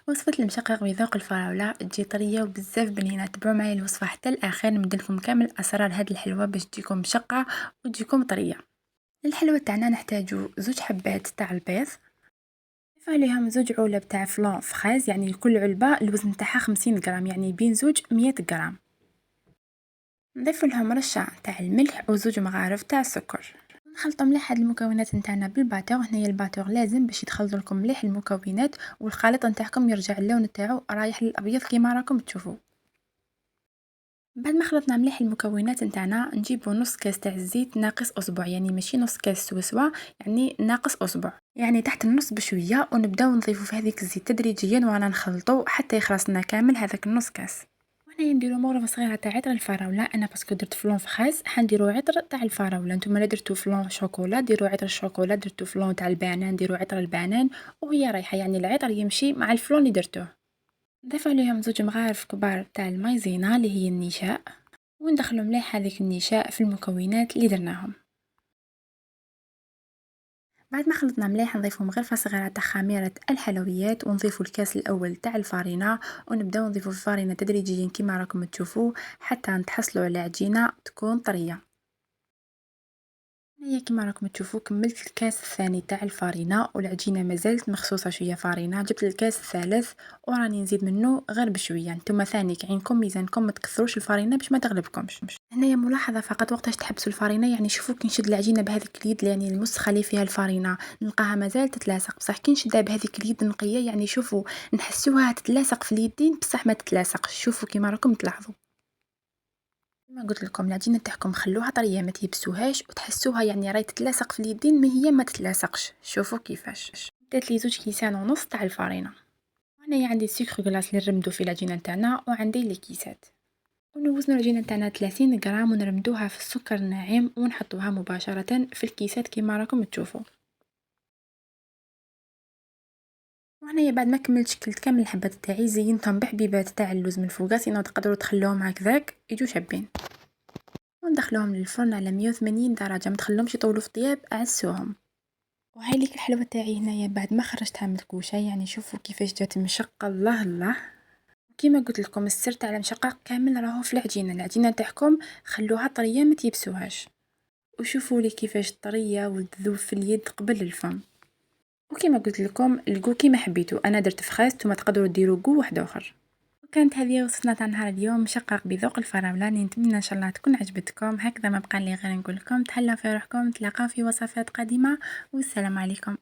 وصفة المشقق بذوق الفراولة تجي طرية وبزاف بنينة. تبعوا معايا الوصفة حتى الآخر، نبدلكم كامل أسرار هاد الحلوة باش تجيكم مشقة وتجيكم طرية. للحلوة تاعنا نحتاجو 2 حبات تاع البيض، نضيف عليهم 2 علب تاع فلان فخاز، يعني كل علبة الوزن تاعها 50 غرام، يعني بين زوج 100 غرام. نضيف لهم رشة تاع الملح و2 مغارف تاع السكر. نخلطوا مليح هاد المكونات نتاعنا بالباتور. هنايا الباتور لازم باش يتخلطوا لكم مليح المكونات والخليط نتاعكم يرجع اللون تاعو رايح للابيض كيما راكم تشوفوا. بعد ما خلطنا مليح المكونات نتاعنا نجيبو نص كاس تاع الزيت ناقص اصبع، يعني ماشي نص كاس سوسوه، يعني ناقص اصبع، يعني تحت النص بشويه، ونبداو نضيفو في هذيك الزيت تدريجيا وانا نخلطو حتى يخلص لنا كامل هذاك النص كاس. وهنا نديرو مغرفه صغيره تاع عطر الفراوله. انا باسكو درت فلون فخاز حنديرو عطر تاع الفراوله، نتوما لا درتو فلون شوكولا ديرو عطر الشوكولا، درتو فلون تاع البنان ديرو عطر البنان، وهي رايحه يعني العطر يمشي مع الفلون اللي درتوه. نضيف عليهم 2 مغارف كبار تاع المايزينا اللي هي النشاء، وندخلو مليح هذيك النشاء في المكونات اللي درناهم. بعد ما خلطنا مليح نضيفو مغرفة صغيرة تاع خميرة الحلويات، ونضيفو الكاس الأول تاع الفارينة، ونبداو نضيفو الفارينة تدريجيا كيما راكم تشوفوا حتى نتحصلوا على عجينة تكون طرية. هي كيما راكم تشوفوا كملت الكاس الثاني تاع الفارينة والعجينة مازالت مخصوصة شوية فارينة. جبت الكاس الثالث وراني نزيد منه غير بشوية. نتوما ثاني كعينكم ميزانكم ما تكثروش الفارينة باش ما تغلبكمش. هنايا ملاحظة فقط وقتاش تحبسوا الفارينة، يعني شوفوا كي نشد العجينة بهذيك اليد، يعني المسخة اللي فيها الفارينة نلقاها مازال تتلاصق، بصح كي نشدها بهذيك اليد نقية يعني شوفوا نحسوها تتلاصق في اليدين بصح ما تتلاصقش. شوفوا كيما راكم تلاحظوا. كما قلت لكم العجينه تاعكم خلوها طريه ما تيبسوهاش وتحسوها يعني راهي تتلاصق في اليدين، ما هي ما تتلاصقش. شوفوا كيفاش درت لي 2 كيسان ونص تاع الفارينه. وهنايا عندي السكر كلاص اللي نرمدو في العجينه تاعنا، وعندي لي كيسات. ونوزنوا العجينه تاعنا 30 غرام ونرمدوها في السكر الناعم ونحطوها مباشره في الكيسات كيما راكم تشوفوا. وهنايا بعد ما كملت شكلت كامل الحبات تاعي زينتهم بحبيبات تاع اللوز من فوق، سينو تقدروا تخلوهم هكذاك يجوا شابين. وندخلوهم للفرن على 180 درجة، ما تخليهمش يطولوا في الطياب، اعسوهم. وهاي ليك الحلوة تاعي هنايا بعد ما خرجتها من الكوشة، يعني شوفوا كيفاش جات مشقة. الله الله. كيما قلت لكم السر تاع المشقق كامل راهو في العجينة تاعكم، خلوها طرية ما تيبسوهاش. وشوفوا لي كيفاش طرية وتذوب في اليد قبل الفم. وكيما قلت لكم الكو كيما حبيتو، انا درت فخاز نتوما تقدروا ديروا كو واحد اخر. وكانت هذه وصفتنا تاع نهار اليوم، مشقق بذوق الفراولة. نتمنى ان شاء الله تكون عجبتكم. هكذا ما بقى لي غير نقول لكم تهلاو في روحكم، نتلاقاو في وصفات قادمة، والسلام عليكم.